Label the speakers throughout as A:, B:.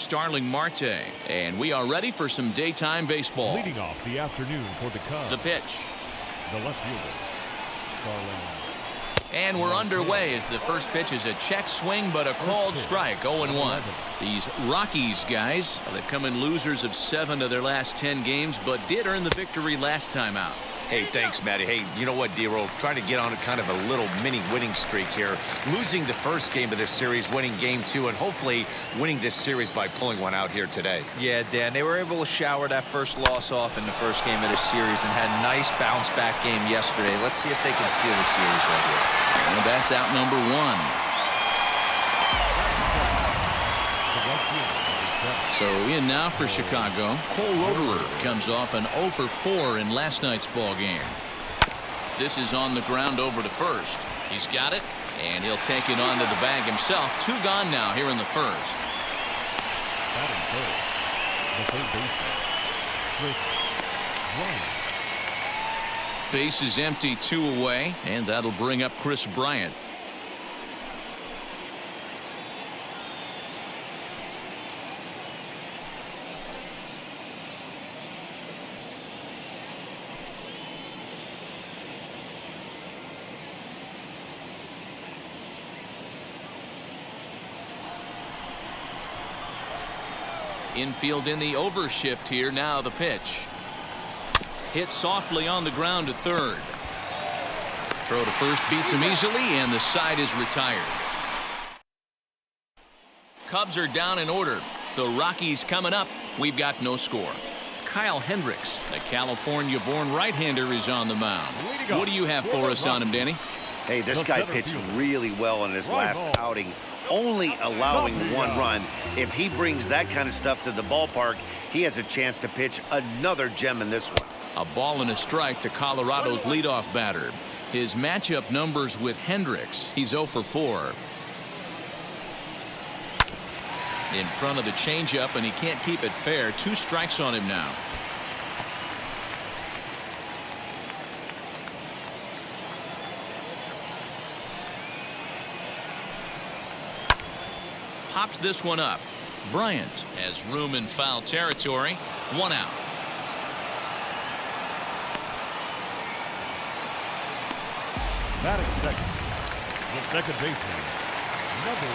A: Starling Marte, and we are ready for some daytime baseball.
B: Leading off the afternoon for the Cubs.
A: The pitch.
B: The left fielder, Starling.
A: And we're underway as the first pitch is a check swing, but a called strike, 0-1. These Rockies guys, they've come in losers of 7 of their last 10 games, but did earn the victory last time out.
C: Hey, thanks, Matty. Hey, you know what, D-Roll? Trying to get on a kind of a little mini winning streak here. Losing the first game of this series, winning game 2, and hopefully winning this series by pulling one out here today.
D: Yeah, Dan, they were able to shower that first loss off in the first game of this series and had a nice bounce-back game yesterday. Let's see if they can steal the series right here.
A: And that's out number 1. So in now for Chicago, Cole Roederer comes off an 0 for 4 in last night's ball game. This is on the ground over to first. He's got it, and he'll take it onto the bag himself. 2 gone now here in the first. Base is empty, 2 away, and that'll bring up Chris Bryant. Infield in the overshift here. Now the pitch. Hit softly on the ground to third. Throw to first beats him easily, and the side is retired. Cubs are down in order. The Rockies coming up. We've got no score. Kyle Hendricks, a California-born right-hander, is on the mound. What do you have for us on him, Danny?
C: Hey, this guy pitched really well in his last outing, only allowing 1 run. If he brings that kind of stuff to the ballpark, he has a chance to pitch another gem in this one.
A: A ball and a strike to Colorado's leadoff batter. His matchup numbers with Hendricks. He's 0 for 4. In front of the changeup, and he can't keep it fair. 2 strikes on him now. Pops this one up. Bryant has room in foul territory. 1 out.
B: Batting second. The second baseman, number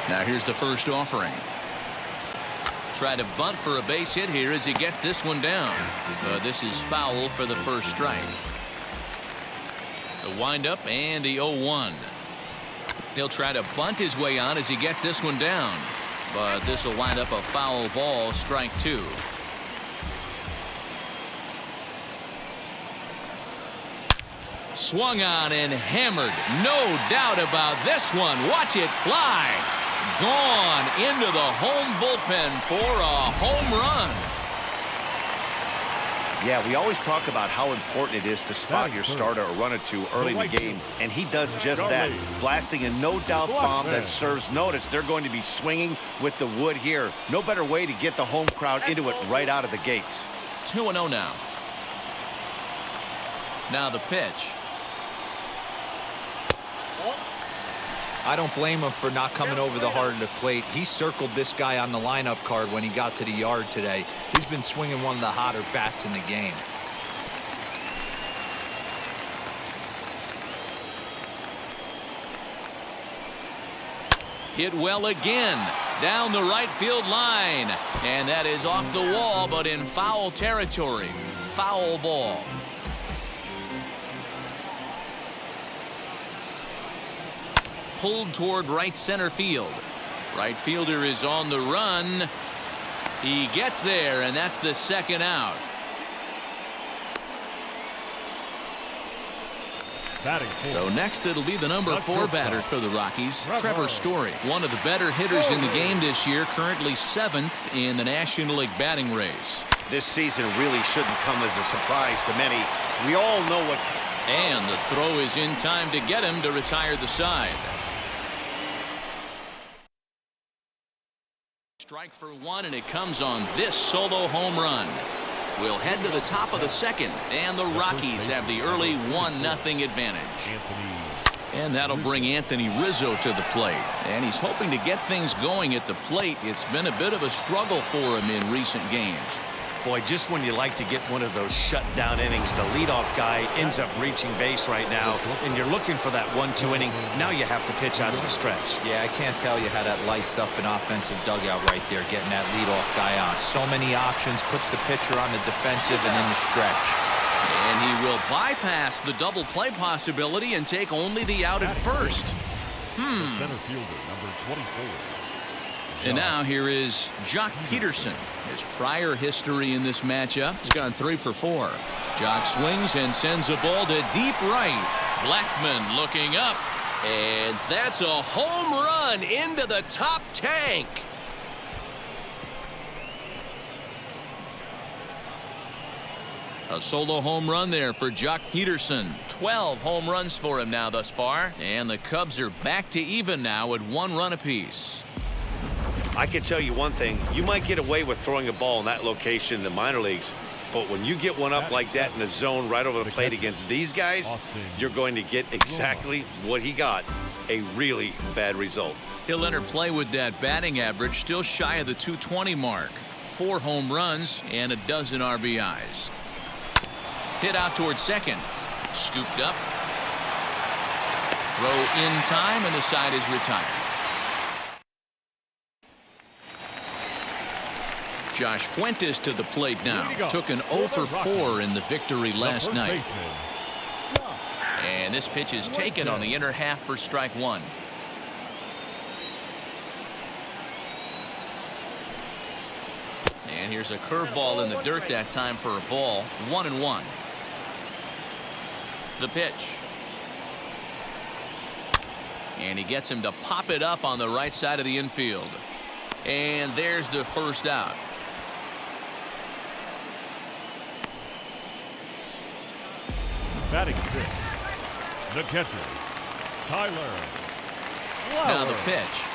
B: 1.
A: Now here's the first offering. Try to bunt for a base hit here as he gets this one down. This is foul for the first strike. The windup and the 0-1. He'll try to bunt his way on as he gets this one down. But this will wind up a foul ball, strike 2. Swung on and hammered. No doubt about this one. Watch it fly. Gone into the home bullpen for a home run.
C: Yeah, we always talk about how important it is to spot your starter or run it to early in the game, and he does just that, blasting a no-doubt bomb that serves notice. They're going to be swinging with the wood here. No better way to get the home crowd into it right out of the gates.
A: 2-0 now. Now the pitch.
D: I don't blame him for not coming over the heart of the plate. He circled this guy on the lineup card when he got to the yard today. He's been swinging one of the hotter bats in the game.
A: Hit well again. Down the right field line. And that is off the wall, but in foul territory. Foul ball. Pulled toward right center field. Right fielder is on the run. He gets there, and that's the second out. So next it'll be the number 4 batter for the Rockies, Trevor Story. One of the better hitters in the game this year, currently 7th in the National League batting race.
C: This season really shouldn't come as a surprise to many. We all know what.
A: And the throw is in time to get him to retire the side. Strike for 1, and it comes on this solo home run. We'll head to the top of the second, and the Rockies have the early 1-0 advantage. And that'll bring Anthony Rizzo to the plate. And he's hoping to get things going at the plate. It's been a bit of a struggle for him in recent games.
C: Boy, just when you like to get one of those shutdown innings, the leadoff guy ends up reaching base right now, and you're looking for that 1-2 inning. Now you have to pitch out of the stretch.
D: Yeah, I can't tell you how that lights up an offensive dugout right there, getting that leadoff guy on. So many options, puts the pitcher on the defensive and in the stretch.
A: And he will bypass the double play possibility and take only the out at first.
B: The center fielder, number 24.
A: And now here is Jock Peterson. His prior history in this matchup, he's gone 3 for 4. Jock swings and sends a ball to deep right. Blackman looking up, and that's a home run into the top tank. A solo home run there for Jock Peterson. 12 home runs for him now thus far, and the Cubs are back to even now at 1 run apiece.
C: I can tell you one thing. You might get away with throwing a ball in that location in the minor leagues, but when you get one up like that in the zone right over the plate against these guys, you're going to get exactly what he got, a really bad result.
A: He'll enter play with that batting average still shy of the 220 mark. 4 home runs and a dozen RBIs. Hit out towards second. Scooped up. Throw in time, and the side is retired. Josh Fuentes to the plate now. Took an 0 for 4 in the victory last night. And this pitch is taken on the inner half for strike 1. And here's a curveball in the dirt that time for a ball. 1-1. The pitch. And he gets him to pop it up on the right side of the infield. And there's the first out.
B: Batting 6. The catcher, Tyler Flowers.
A: Now the pitch.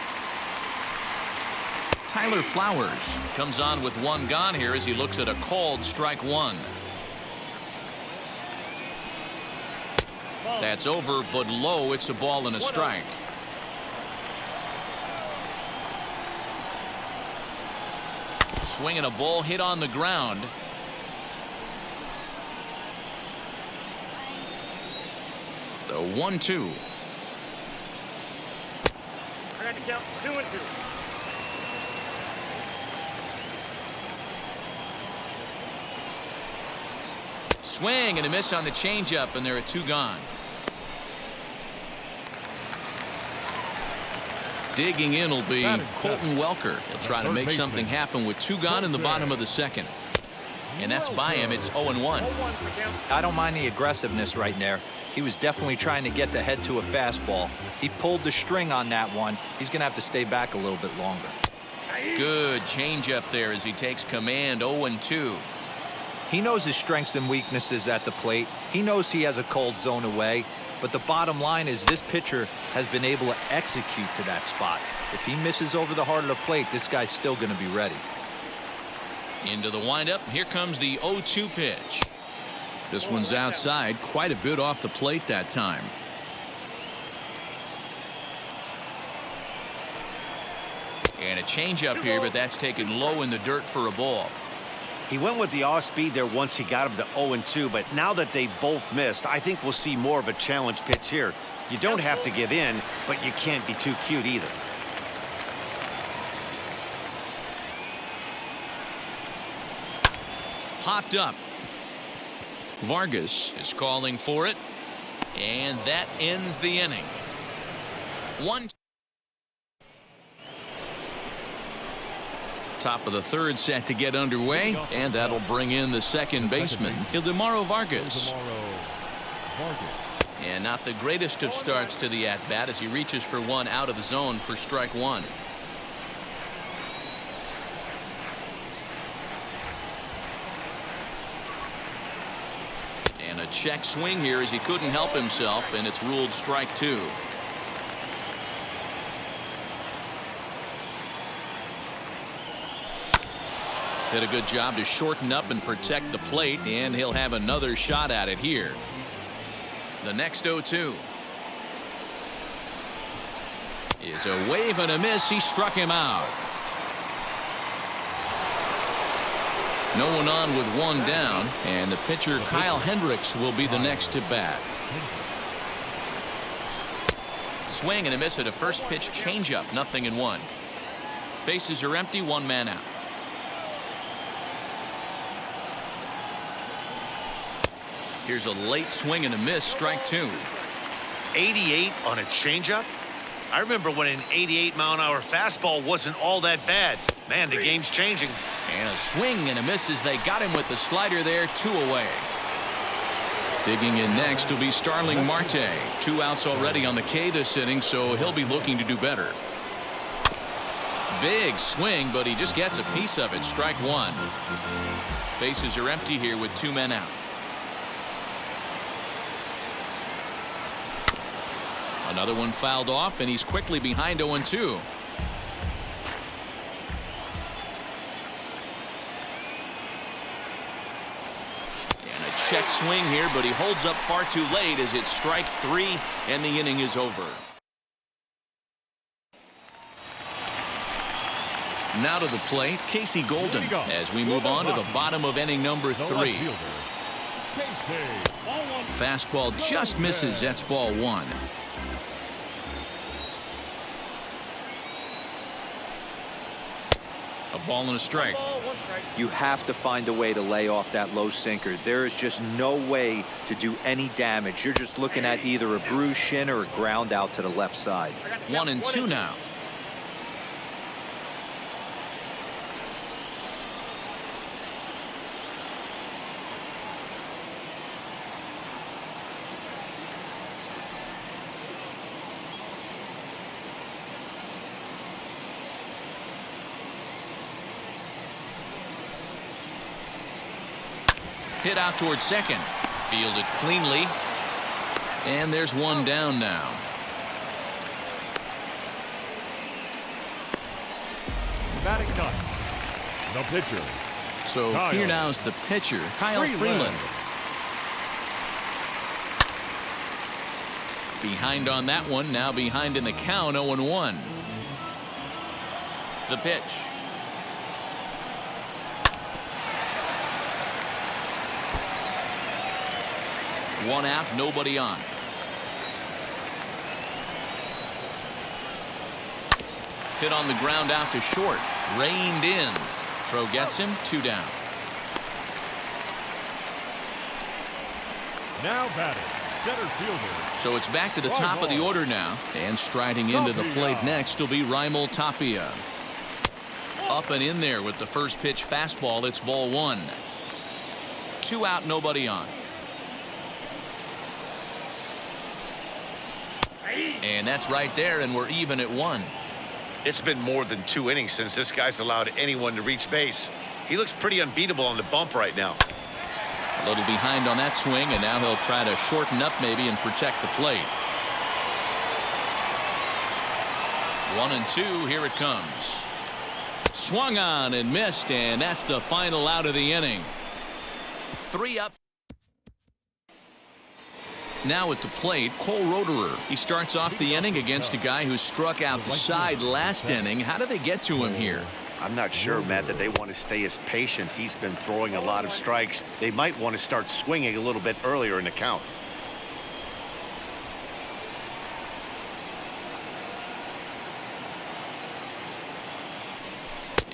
A: Tyler Flowers comes on with 1 gone here as he looks at a called strike 1. That's over, but low. It's a ball and a strike. Swinging a ball hit on the ground. The 1-2.
E: Trying to count 2-2.
A: Swing and a miss on the changeup, and there are 2 gone. Digging in will be Colton Welker. He'll try to make something happen with 2 gone in the bottom of the second. And that's by him. It's 0-1.
D: I don't mind the aggressiveness right there. He was definitely trying to get the head to a fastball. He pulled the string on that one. He's going to have to stay back a little bit longer.
A: Good changeup there as he takes command. 0-2.
D: He knows his strengths and weaknesses at the plate. He knows he has a cold zone away. But the bottom line is this pitcher has been able to execute to that spot. If he misses over the heart of the plate, this guy's still going to be ready.
A: Into the windup. Here comes the 0-2 pitch. This one's outside, quite a bit off the plate that time. And a changeup here, but that's taken low in the dirt for a ball.
C: He went with the off speed there once he got him to 0-2, but now that they both missed, I think we'll see more of a challenge pitch here. You don't have to give in, but you can't be too cute either.
A: Popped up. Vargas is calling for it, and that ends the inning. 1. Top of the third set to get underway, and that'll bring in the second baseman, Ildemaro Vargas. And not the greatest of starts to the at-bat as he reaches for 1 out of the zone for strike 1. And a check swing here as he couldn't help himself, and it's ruled strike 2. Did a good job to shorten up and protect the plate, and he'll have another shot at it here. The next 0-2. is a wave and a miss. He struck him out. No one on with one down, and the pitcher Kyle Hendricks will be the next to bat. Swing and a miss at a first pitch changeup. 0-1. Bases are empty. One man out. Here's a late swing and a miss. Strike 2.
C: 88 on a changeup? I remember when an 88-mile-an-hour fastball wasn't all that bad. Man, the game's changing.
A: And a swing and a miss as they got him with the slider there. 2 away. Digging in next will be Starling Marte. 2 outs already on the K this inning, so he'll be looking to do better. Big swing, but he just gets a piece of it. Strike 1. Bases are empty here with 2 men out. Another one fouled off, and he's quickly behind 0-2. And a check swing here, but he holds up far too late as it's strike 3, and the inning is over. Now to the plate, Casey Golden, as we move on to the bottom of inning number 3. Fastball just misses. That's ball 1. A ball and a strike.
D: You have to find a way to lay off that low sinker. There is just no way to do any damage. You're just looking at either a bruised shin or a ground out to the left side.
A: 1-2 now. Hit out towards second. Fielded cleanly. And there's one down now.
B: Batting cut. The pitcher.
A: So here now's the pitcher, Kyle Freeland. Behind on that one. Now behind in the count. 0-1. The pitch. One out, nobody on. Hit on the ground out to short. Reined in. Throw gets him. 2 down.
B: Now batting, center fielder.
A: So it's back to the top of the order now. And striding into the plate next will be Raimel Tapia. Up and in there with the first pitch fastball. It's ball 1. 2 out, nobody on. And that's right there, and we're even at 1.
C: It's been more than 2 innings since this guy's allowed anyone to reach base. He looks pretty unbeatable on the bump right now.
A: A little behind on that swing, and now he'll try to shorten up maybe and protect the plate. 1-2, here it comes. Swung on and missed, and that's the final out of the inning. 3 up. Now at the plate, Cole Roederer. He starts off the inning against a guy who struck out the side last inning. How do they get to him here?
C: I'm not sure, Matt, that they want to stay as patient. He's been throwing a lot of strikes. They might want to start swinging a little bit earlier in the count.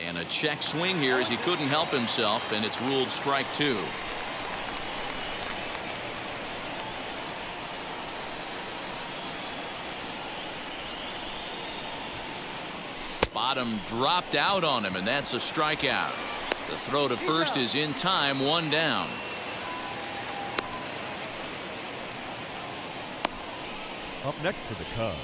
A: And a check swing here as he couldn't help himself, and it's ruled strike 2. Bottom dropped out on him, and that's a strikeout. The throw to first is in time. 1 down.
B: Up next for the Cubs.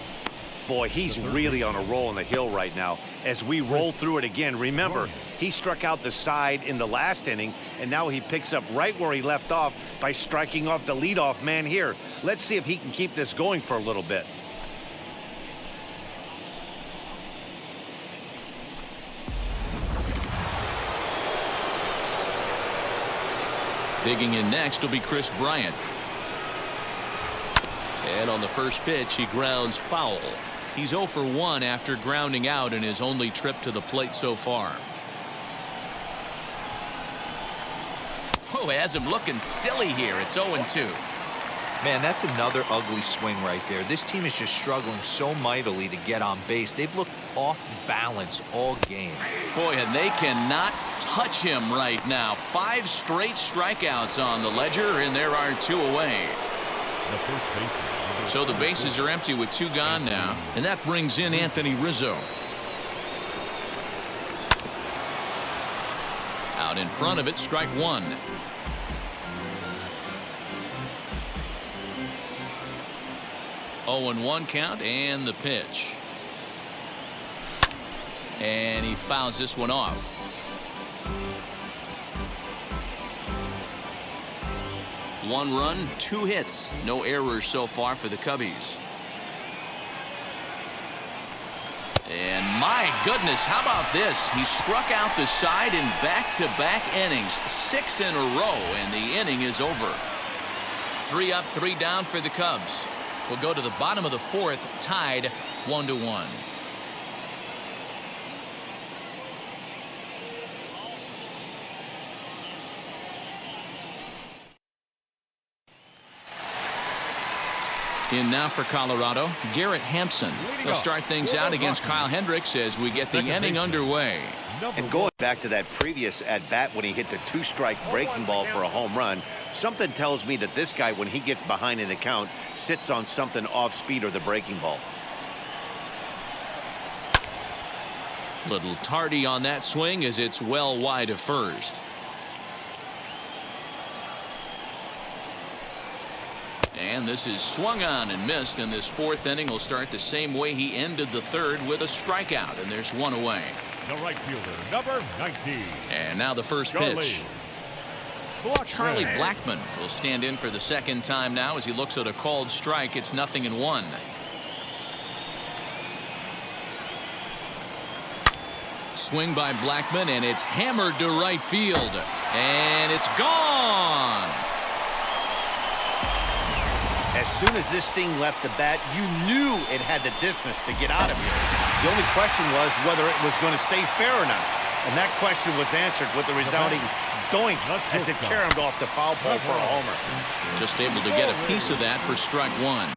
C: Boy, he's really on a roll on the hill right now. As we roll through it again, remember, he struck out the side in the last inning, and now he picks up right where he left off by striking off the leadoff man here. Let's see if he can keep this going for a little bit.
A: Digging in next will be Chris Bryant. And on the first pitch, he grounds foul. He's 0 for 1 after grounding out in his only trip to the plate so far. Oh, has him looking silly here. It's 0-2.
D: Man, that's another ugly swing right there. This team is just struggling so mightily to get on base. They've looked off balance all game.
A: Boy, and they cannot touch him right now. 5 straight strikeouts on the ledger, and there are 2 away.
B: The first baseman.
A: So the bases are empty with 2 gone now, and that brings in Anthony Rizzo. Out in front of it, strike 1. Oh, and 1 count, and the pitch. And he fouls this one off. One run, 2 hits. No errors so far for the Cubbies. And my goodness, how about this? He struck out the side in back-to-back innings. 6 in a row, and the inning is over. 3 up, 3 down for the Cubs. We'll go to the bottom of the 4th, tied 1-1. In now for Colorado, Garrett Hampson. They'll start things out against Kyle Hendricks as we get the inning underway.
C: And going back to that previous at-bat when he hit the 2-strike breaking ball for a home run, something tells me that this guy, when he gets behind in the count, sits on something off speed or the breaking ball.
A: Little tardy on that swing as it's well wide of first. And this is swung on and missed, and this 4th inning will start the same way he ended the 3rd with a strikeout, and there's 1 away.
B: The right fielder, number 19.
A: And now the first pitch. Charlie Blackmon will stand in for the 2nd time now as he looks at a called strike. It's 0-1. Swing by Blackmon, and it's hammered to right field. And it's gone.
C: As soon as this thing left the bat, you knew it had the distance to get out of here. The only question was whether it was going to stay fair or not. And that question was answered with a resounding doink as it caromed off the foul pole for a homer.
A: Just able to get a piece of that for strike 1.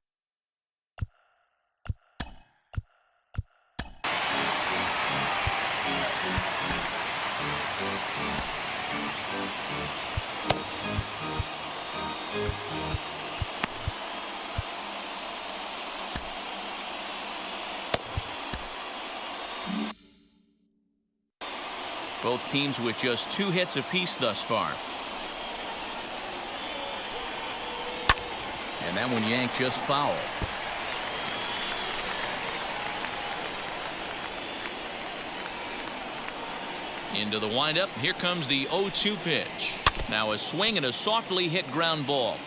A: Both teams with just 2 hits apiece thus far. And that one yanked just foul. Into the windup. Here comes the 0-2 pitch. Now a swing and a softly hit ground ball.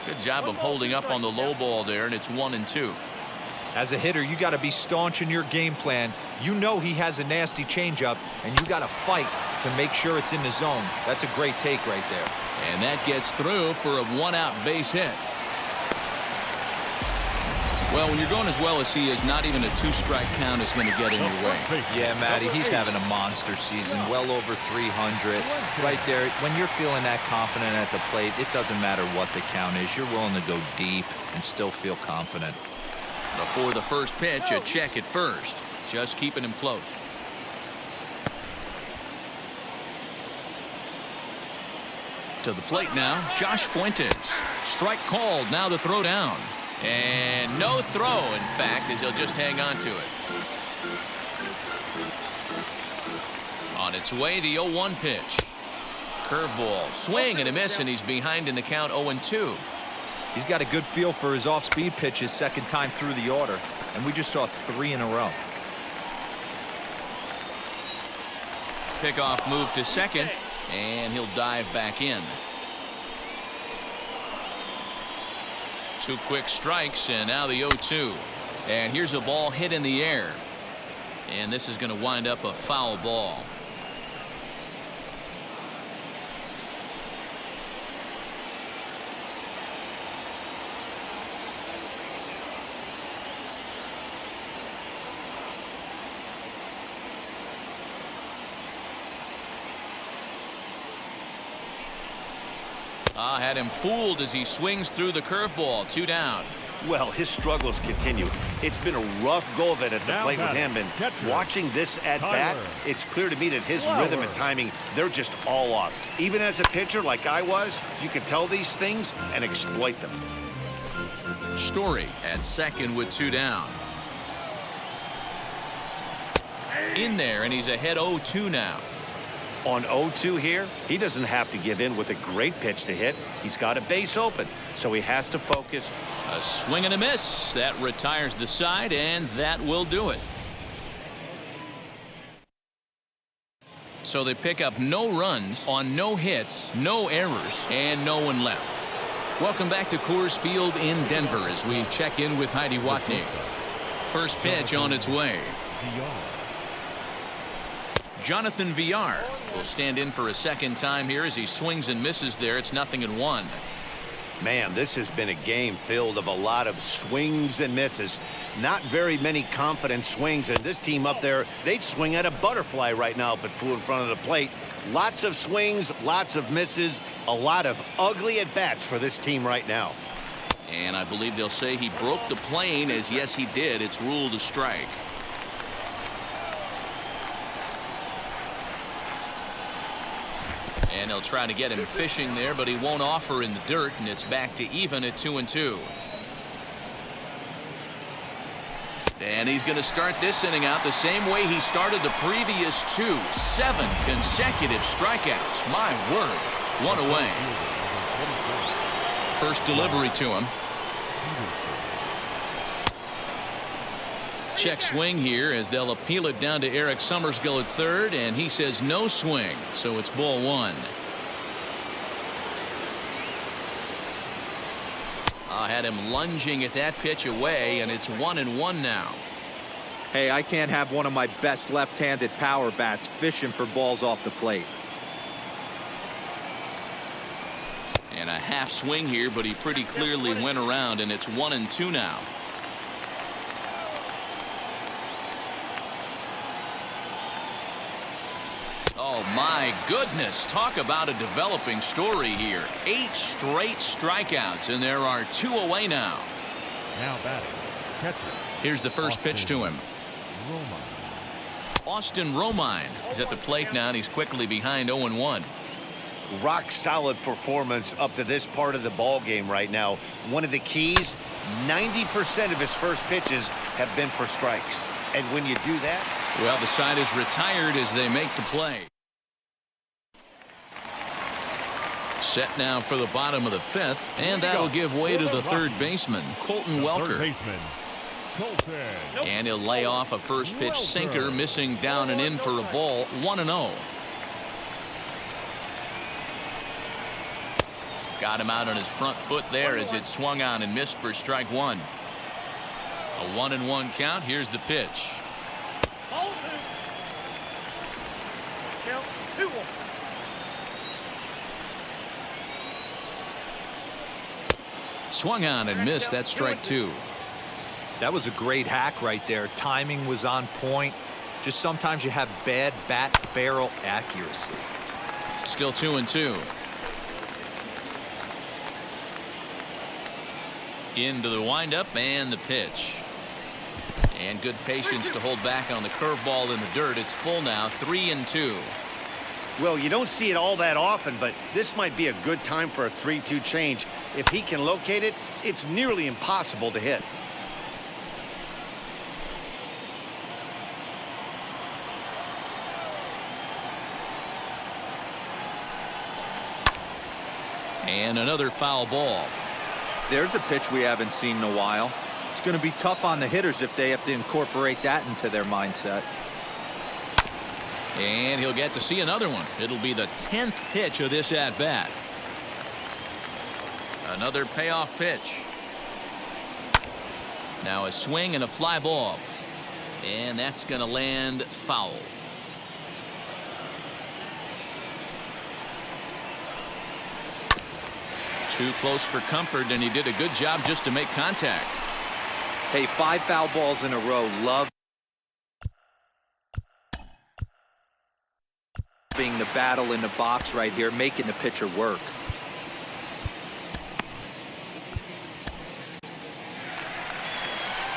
A: Good job of holding up on the low ball there, and it's 1-2.
D: As a hitter, you got to be staunch in your game plan. You know he has a nasty changeup, and you got to fight to make sure it's in the zone. That's a great take right there.
A: And that gets through for a 1-out base hit. Well, when you're going as well as he is, not even a 2-strike count is going to get in your way.
D: Yeah, Matty, he's having a monster season, well over 300. Right there, when you're feeling that confident at the plate, it doesn't matter what the count is. You're willing to go deep and still feel confident.
A: Before the first pitch, a check at first. Just keeping him close. To the plate now, Josh Fuentes. Strike called, now the throw down. And no throw, in fact, as he'll just hang on to it. On its way, the 0-1 pitch. Curveball, swing and a miss, and he's behind in the count 0-2.
D: He's got a good feel for his off-speed pitches 2nd time through the order, and we just saw 3 in a row.
A: Pickoff move to 2nd, and he'll dive back in. 2 quick strikes, and now the 0-2. And here's a ball hit in the air. And this is going to wind up a foul ball. Had him fooled as he swings through the curveball. 2 down.
C: Well, his struggles continue. It's been a rough go of it at the
B: Now
C: plate with
B: batting,
C: him, and
B: catcher,
C: watching this at-bat,
B: Tyler
C: it's clear to me that his
B: Flower.
C: rhythm and timing, they're just all off. Even as a pitcher like I was, you can tell these things and exploit them.
A: Story at second with 2 down. In there, and he's ahead 0-2 now.
C: On 0-2 here, he doesn't have to give in with a great pitch to hit. He's got a base open, so he has to focus.
A: A swing and a miss. That retires the side, and that will do it. So they pick up no runs on no hits, no errors, and no one left. Welcome back to Coors Field in Denver as we check in with Heidi Watney. First pitch on its way. Jonathan Villar will stand in for a second time here as he swings and misses there. It's 0-1.
C: Man, this has been a game filled of a lot of swings and misses. Not very many confident swings, and this team up there, they'd swing at a butterfly right now if it flew in front of the plate. Lots of swings, lots of misses, a lot of ugly at-bats for this team right now.
A: And I believe they'll say he broke the plane, as yes he did. It's ruled a strike. And they'll try to get him fishing there, but he won't offer in the dirt, and it's back to even at 2-2. And he's going to start this inning out the same way he started the previous 2. 7 consecutive strikeouts. My word. 1 away. First delivery to him. Check swing here as they'll appeal it down to Eric Summersgill at third, and he says no swing, so it's ball 1. Had him lunging at that pitch away, and it's 1-1 now.
D: Hey, I can't have one of my best left-handed power bats fishing for balls off the plate.
A: And a half swing here, but he pretty clearly went around, and it's 1-2 now. Oh, my goodness. Talk about a developing story here. 8 straight strikeouts, and there are 2 away now.
B: Now batting, catcher.
A: Here's the first pitch to him. Austin Romine is at the plate now, and he's quickly behind 0-1.
C: Rock solid performance up to this part of the ball game right now. One of the keys, 90% of his first pitches have been for strikes. And when you do that,
A: well, the side is retired as they make the play. Set now for the bottom of the 5th, and that'll give way to the third baseman, Colton Welker. And he'll lay off a first pitch sinker, missing down and in for a ball. 1-0. Got him out on his front foot there as it swung on and missed for strike 1. A 1-1 count. Here's the pitch.
E: Count 2-1.
A: Swung on and missed. That's strike 2.
D: That was a great hack right there. Timing was on point. Just sometimes you have bad bat barrel accuracy.
A: Still 2-2. Into the windup and the pitch. And good patience to hold back on the curveball in the dirt. It's full now, 3-2.
C: well, you don't see it all that often, but this might be a good time for a 3-2 change. If he can locate it, it's nearly impossible to hit.
A: And another foul ball.
D: There's a pitch we haven't seen in a while. It's going to be tough on the hitters if they have to incorporate that into their mindset.
A: And he'll get to see another one. It'll be the 10th pitch of this at-bat. Another payoff pitch. Now a swing and a fly ball. And that's going to land foul. Too close for comfort, and he did a good job just to make contact.
D: Hey, 5 foul balls in a row. Love being the battle in the box right here, making the pitcher work.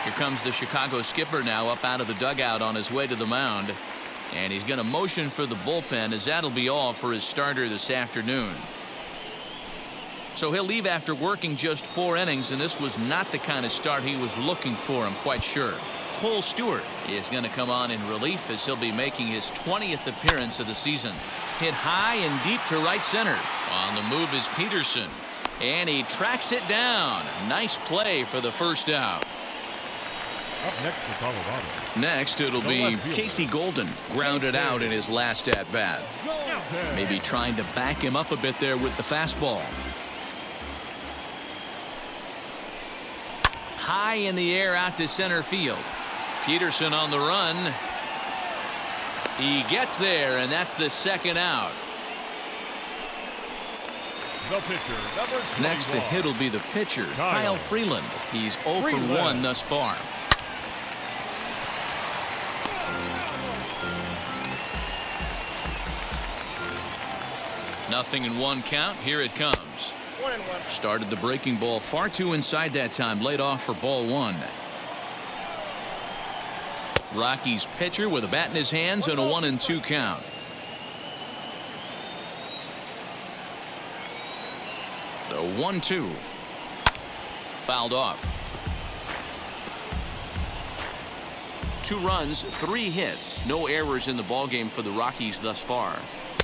A: Here comes the Chicago skipper now up out of the dugout on his way to the mound. And he's going to motion for the bullpen, as that'll be all for his starter this afternoon. So he'll leave after working just 4 innings, and this was not the kind of start he was looking for, I'm quite sure. Cole Stewart is going to come on in relief as he'll be making his 20th appearance of the season. Hit high and deep to right center. On the move is Peterson, and he tracks it down. Nice play for the first out.
B: Up next for Colorado.
A: Next, it'll be Casey Golden, grounded out in his last at-bat. Maybe trying to back him up a bit there with the fastball. High in the air out to center field. Peterson on the run. He gets there, and that's the second out.
B: The pitcher, number 21.
A: Next to hit will be the pitcher, Kyle Freeland. He's 0 for 1 thus far. Nothing in 1 count. Here it comes.
E: 1-1.
A: Started the breaking ball far too inside that time. Laid off for ball 1. Rockies pitcher with a bat in his hands and a 1-2 count. The 1-2. Fouled off. 2 runs, 3 hits. No errors in the ballgame for the Rockies thus far.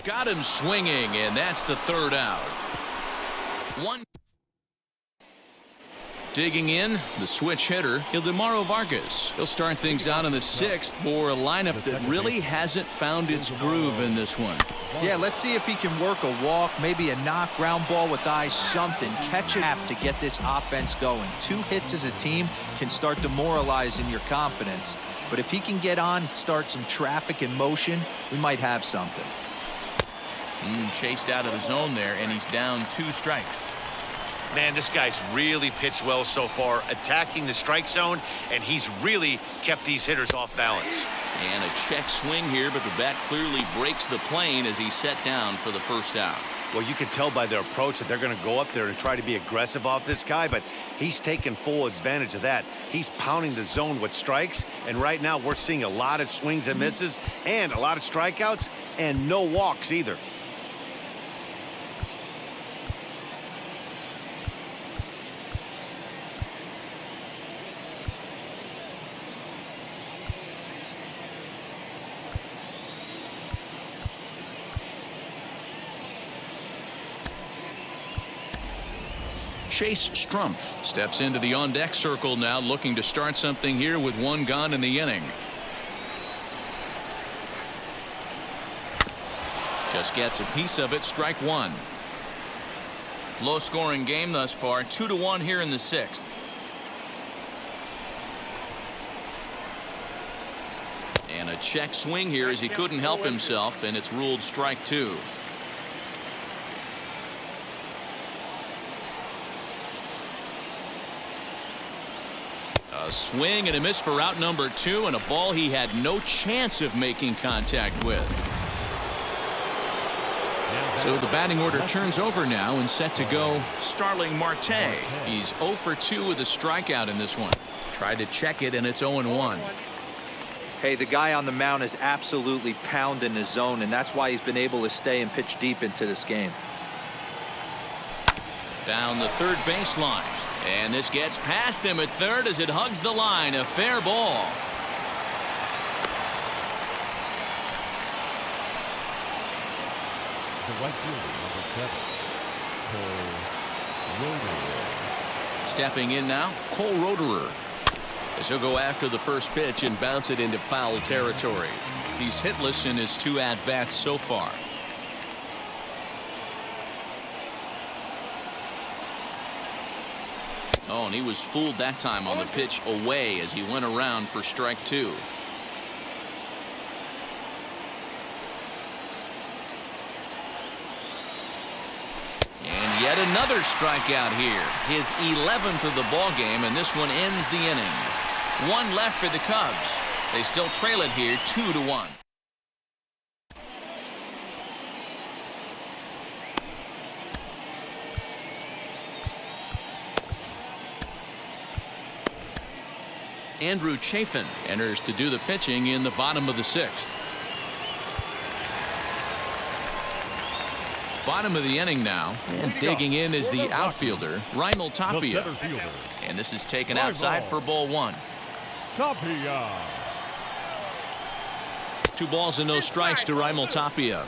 A: Got him swinging, and that's the 3rd out. 1. Digging in, the switch hitter, Ildemaro Vargas. He'll start things out in the 6th for a lineup that really hasn't found its groove in this one.
D: Yeah, let's see if he can work a walk, maybe a knock, ground ball with eyes, something. Catch a gap to get this offense going. 2 hits as a team can start demoralizing your confidence. But if he can get on, start some traffic in motion, we might have something.
A: Chased out of the zone there, and he's down 2 strikes.
C: Man, this guy's really pitched well so far, attacking the strike zone, and he's really kept these hitters off balance.
A: And a check swing here, but the bat clearly breaks the plane as he's set down for the 1st out.
C: Well, you can tell by their approach that they're going to go up there and try to be aggressive off this guy, but he's taking full advantage of that. He's pounding the zone with strikes, and right now we're seeing a lot of swings and misses and a lot of strikeouts and no walks either.
A: Chase Strumpf steps into the on-deck circle now, looking to start something here with 1 gone in the inning. Just gets a piece of it, strike 1. Low-scoring game thus far, 2-1 here in the 6th. And a check swing here as he couldn't help himself, and it's ruled strike 2. A swing and a miss for out number 2, and a ball he had no chance of making contact with. So the batting order turns over now, and set to go Starling Marte. He's 0 for 2 with a strikeout in this one. Tried to check it, and it's 0-1.
D: Hey, the guy on the mound is absolutely pounding his zone, and that's why he's been able to stay and pitch deep into this game.
A: Down the 3rd baseline. And this gets past him at 3rd as it hugs the line. A fair ball.
B: The right fielder, number 7, Cole Roederer.
A: Stepping in now, Cole Roederer. As he'll go after the first pitch and bounce it into foul territory. He's hitless in his 2 at-bats so far. Oh, and he was fooled that time on the pitch away as he went around for strike 2. And yet another strikeout here. His 11th of the ball game, and this one ends the inning. 1 left for the Cubs. They still trail it here 2-1. Andrew Chafin enters to do the pitching in the bottom of the 6th. Bottom of the inning now, and digging in is the outfielder, Raimel Tapia. And this is taken outside for ball 1.
B: Tapia.
A: 2 balls and no strikes to Raimel Tapia.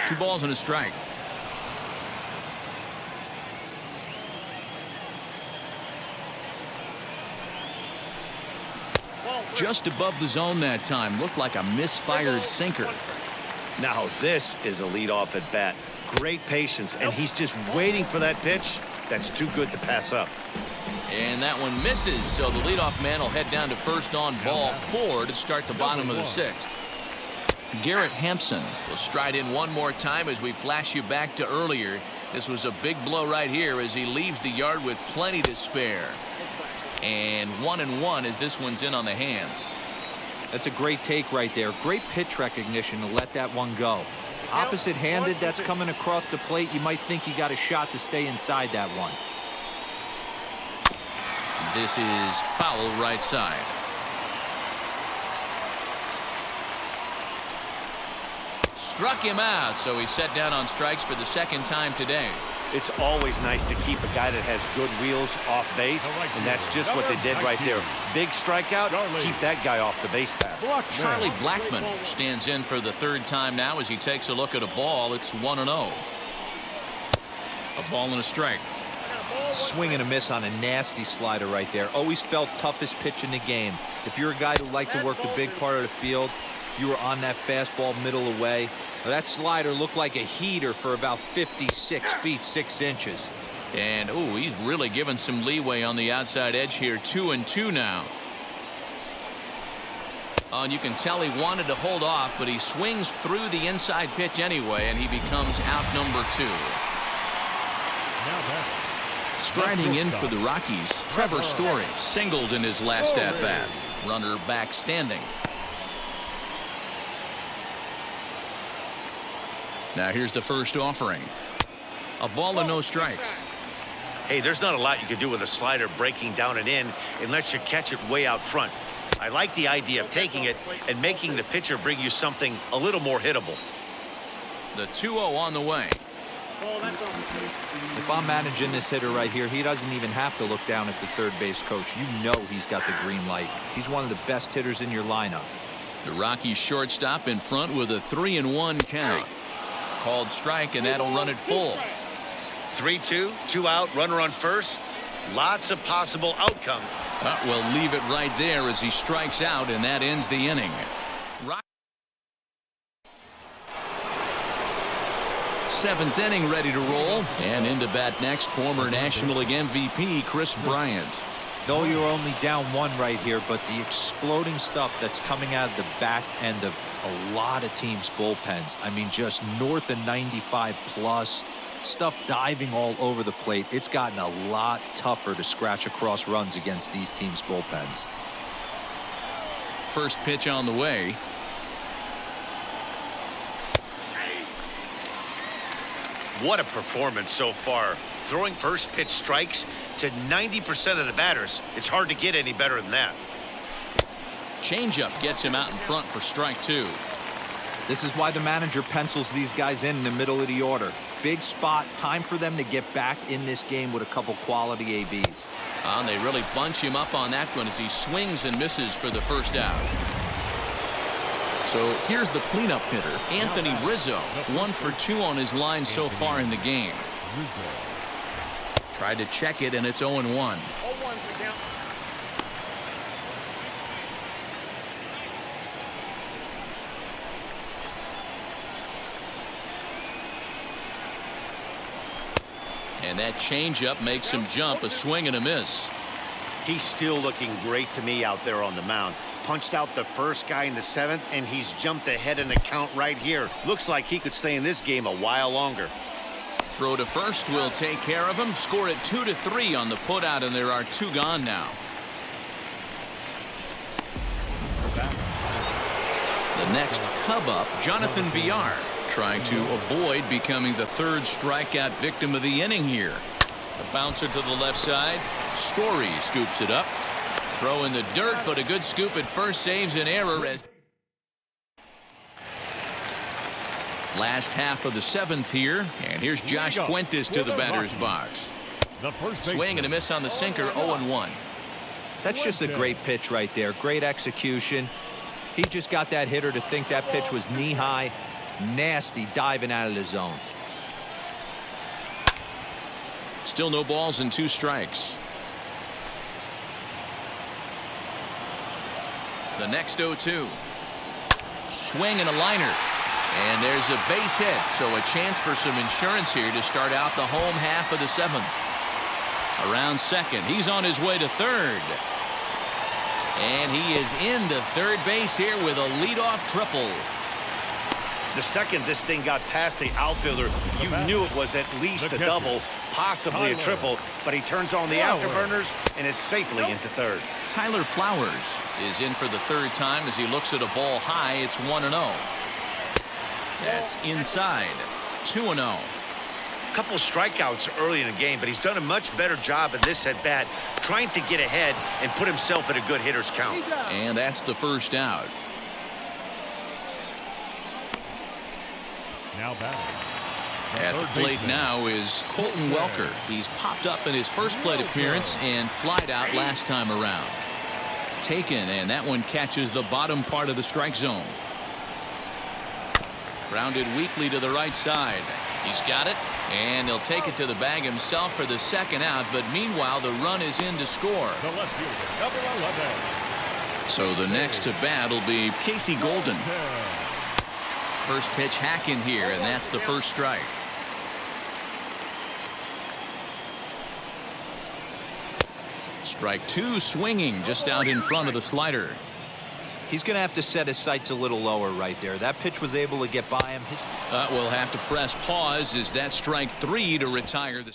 A: Two balls and a strike. Just above the zone that time. Looked like a misfired sinker.
C: Now this is a leadoff at bat. Great patience, and he's just waiting for that pitch. That's too good to pass up.
A: And that one misses, so the leadoff man will head down to first on ball 4 to start the bottom of the 6th. Garrett Hampson will stride in one more time as we flash you back to earlier. This was a big blow right here as he leaves the yard with plenty to spare. And 1-1 as this one's in on the hands.
D: That's a great take right there. Great pitch recognition to let that one go. Opposite-handed, that's coming across the plate. You might think he got a shot to stay inside that one.
A: This is foul right side. Struck him out, so he's set down on strikes for the 2nd time today.
C: It's always nice to keep a guy that has good wheels off base, and that's just what they did right there. Big strikeout, keep that guy off the base path.
A: Charlie Blackmon stands in for the 3rd time now as he takes a look at a ball. It's 1-0. A ball and a strike.
D: Swing and a miss on a nasty slider right there. Always felt toughest pitch in the game. If you're a guy who liked to work the big part of the field, you were on that fastball middle away. That slider looked like a heater for about 56 feet 6 inches.
A: And ooh, he's really given some leeway on the outside edge here. 2-2 now. And you can tell he wanted to hold off, but he swings through the inside pitch anyway, and he becomes out number 2. Striding in for the Rockies, Trevor Story singled in his last at-bat. Runner back standing. Now here's the first offering. A ball and no strikes.
C: Hey, there's not a lot you can do with a slider breaking down and in unless you catch it way out front. I like the idea of taking it and making the pitcher bring you something a little more hittable.
A: The 2-0 on the way.
D: If I'm managing this hitter right here, he doesn't even have to look down at the third base coach. You know he's got the green light. He's one of the best hitters in your lineup.
A: The Rockies shortstop in front with a 3-1 count. Called strike, and that'll run it full.
C: 3-2, 2 out, runner on first. Lots of possible outcomes.
A: We'll leave it right there as he strikes out, and that ends the inning. Seventh inning ready to roll, and into bat next, former National League MVP Chris Bryant.
D: No, you're only down 1 right here, but the exploding stuff that's coming out of the back end of a lot of teams' bullpens. I mean, just north of 95 plus, stuff diving all over the plate. It's gotten a lot tougher to scratch across runs against these teams' bullpens.
A: First pitch on the way.
C: What a performance so far. Throwing first pitch strikes to 90% of the batters. It's hard to get any better than that.
A: Changeup gets him out in front for strike 2.
D: This is why the manager pencils these guys in the middle of the order. Big spot, time for them to get back in this game with a couple quality ABs.
A: And they really bunch him up on that one as he swings and misses for the first out. So here's the cleanup hitter, Anthony Rizzo. 1 for 2 on his line so far in the game. Tried to check it, and it's 0-1. And that changeup makes him jump. A swing and a miss.
C: He's still looking great to me out there on the mound. Punched out the first guy in the 7th, and he's jumped ahead in the count right here. Looks like he could stay in this game a while longer.
A: Throw to first will take care of him. Score it 2-3 on the putout, and there are 2 gone now. The next Cub up, Jonathan Villar, trying to avoid becoming the 3rd strikeout victim of the inning here. A bouncer to the left side. Story scoops it up. Throw in the dirt, but a good scoop at first saves an error as last half of the 7th here, and here's Josh Fuentes to the batter's box. Swing and a miss on the sinker, 0-1.
D: That's just a great pitch right there. Great execution. He just got that hitter to think that pitch was knee-high. Nasty diving out of the zone.
A: Still no balls and 2 strikes. The next 0-2. Swing and a liner. And there's a base hit, so a chance for some insurance here to start out the home half of the 7th. Around second, he's on his way to third. And he is into third base here with a leadoff triple.
C: The second this thing got past the outfielder, you knew it was at least a double, possibly a triple, but he turns on the afterburners and is safely into third.
A: Tyler Flowers is in for the 3rd time as he looks at a ball high. It's 1-0. That's inside. 2-0.
C: A couple strikeouts early in the game, but he's done a much better job in this at bat, trying to get ahead and put himself at a good hitter's count.
A: And that's the first out.
B: Now batting.
A: At the plate now is Colton Welker. He's popped up in his first plate appearance and flied out last time around. Taken, and that one catches the bottom part of the strike zone. Grounded weakly to the right side. He's got it, and he'll take it to the bag himself for the 2nd out, but meanwhile the run is in to score.
B: The left fielder, number 11.
A: So the next to bat will be Casey Golden. First pitch hacking here, and that's the first strike. Strike 2 swinging just out in front of the slider.
D: He's going to have to set his sights a little lower right there. That pitch was able to get by him.
A: We'll have to press pause as that strike 3 to retire the.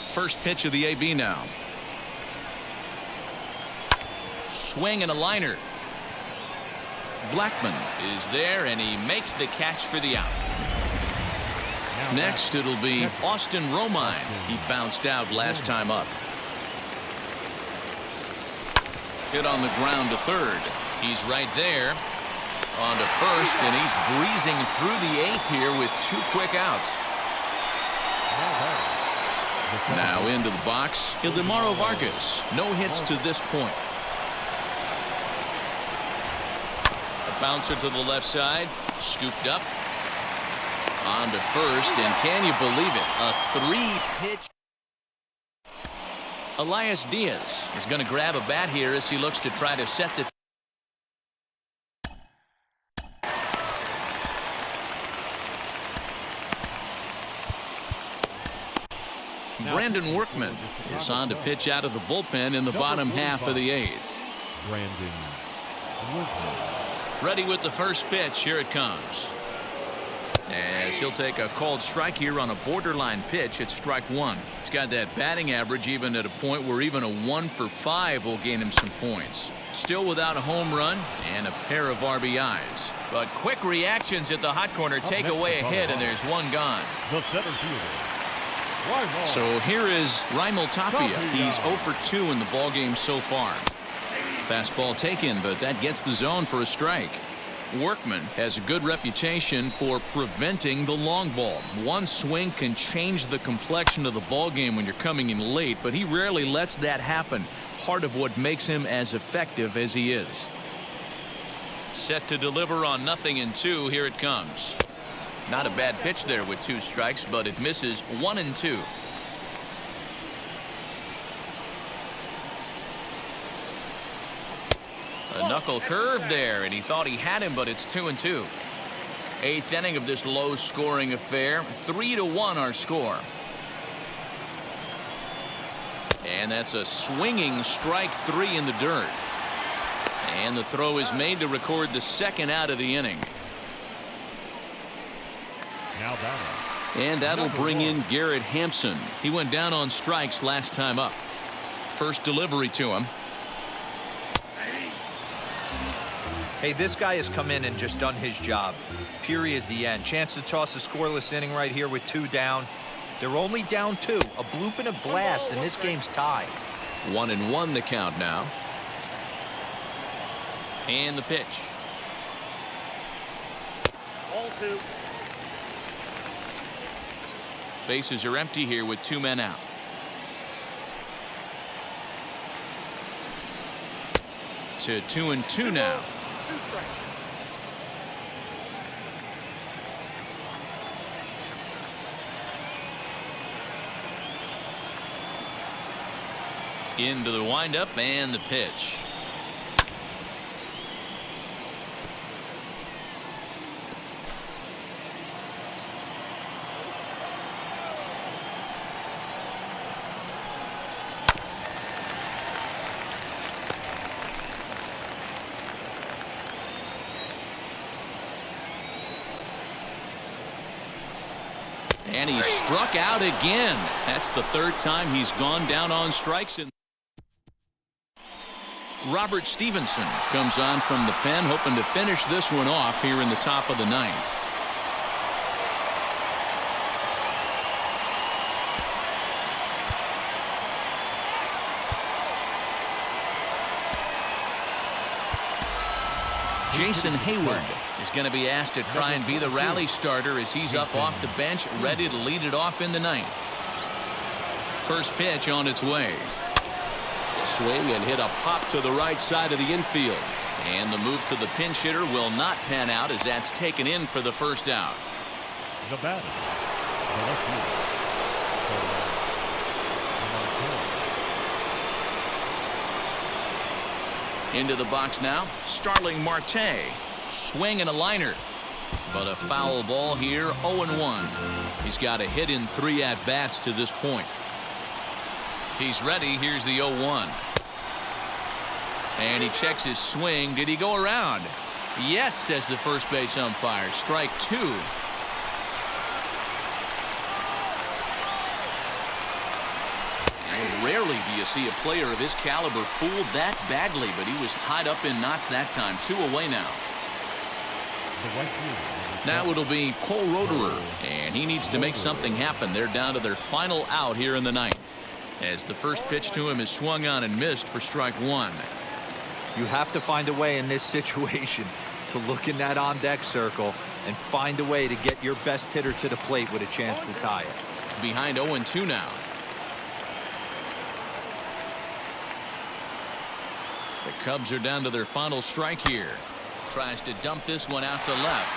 A: First pitch of the AB now. Swing and a liner. Blackman is there, and he makes the catch for the out. Next, it'll be Austin Romine. He bounced out last time up. Hit on the ground to third. He's right there. On to first, and he's breezing through the 8th here with 2 quick outs. Now into the box, Ildemaro Vargas. No hits to this point. A bouncer to the left side, scooped up. On to first, and can you believe it? A 3-pitch. Elias Diaz is going to grab a bat here as he looks to try to set the. Brandon Workman is on to pitch out of the bullpen in the bottom half of the 8th.
B: Brandon Workman.
A: Ready with the first pitch. Here it comes. As he'll take a called strike here on a borderline pitch at strike 1. He's got that batting average even at a point where even a 1 for 5 will gain him some points. Still without a home run and a pair of RBIs. But quick reactions at the hot corner take away a hit, and there's one gone.
B: The center fielder.
A: So here is Raimel Tapia. He's 0 for 2 in the ballgame so far. Fastball taken, but that gets the zone for a strike. Workman has a good reputation for preventing the long ball. One swing can change the complexion of the ballgame when you're coming in late, but he rarely lets that happen. Part of what makes him as effective as he is. Set to deliver on 0-2. Here it comes. Not a bad pitch there with 2 strikes, but it misses 1-2. A knuckle curve there, and he thought he had him, but it's 2-2. 8th inning of this low-scoring affair. 3-1 our score. And that's a swinging strike 3 in the dirt. And the throw is made to record the second out of the inning.
B: Now batting.
A: And that'll bring in Garrett Hampson. He went down on strikes last time up. First delivery to him.
D: Hey, this guy has come in and just done his job. Period. The end. Chance to toss a scoreless inning right here with 2 down. They're only down 2. A bloop and a blast, and this game's tied.
A: 1-1 the count now. And the pitch.
E: Ball 2.
A: Bases are empty here with 2 men out. To 2-2 now.
E: 2 strikes.
A: Into the windup and the pitch. And he struck out again. That's the 3rd time he's gone down on strikes. Robert Stevenson comes on from the pen, hoping to finish this one off here in the top of the 9th. Jason Hayward is going to be asked to try and be the rally starter as he's up off the bench, ready to lead it off in the 9th. First pitch on its way. Swing and hit a pop to the right side of the infield. And the move to the pinch hitter will not pan out as that's taken in for the first out.
B: The batter. The left fielder.
A: Into the box now, Starling Marte. Swing and a liner. But a foul ball here, 0-1. He's got a hit in 3 at-bats to this point. He's ready. Here's the 0-1. And he checks his swing. Did he go around? Yes, says the first base umpire. Strike 2. And rarely do you see a player of his caliber fooled that badly, but he was tied up in knots that time. 2 away now.
B: The right fielder.
A: Now it'll be Cole Roederer, and he needs to make something happen. They're down to their final out here in the 9th. As the first pitch to him is swung on and missed for strike 1.
D: You have to find a way in this situation to look in that on-deck circle and find a way to get your best hitter to the plate with a chance to tie it.
A: Behind 0-2 now. The Cubs are down to their final strike here. Tries to dump this one out to left.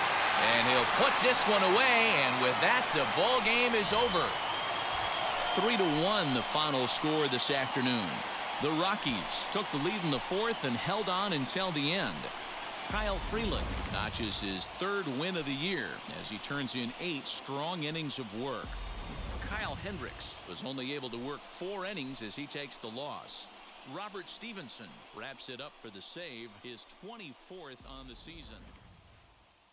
A: And he'll put this one away, and with that, the ball game is over. 3-1 the final score this afternoon. The Rockies took the lead in the 4th and held on until the end. Kyle Freeland notches his 3rd win of the year as he turns in 8 strong innings of work. Kyle Hendricks was only able to work 4 innings as he takes the loss. Robert Stevenson wraps it up for the save, his 24th on the season.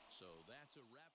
A: So that's a wrap.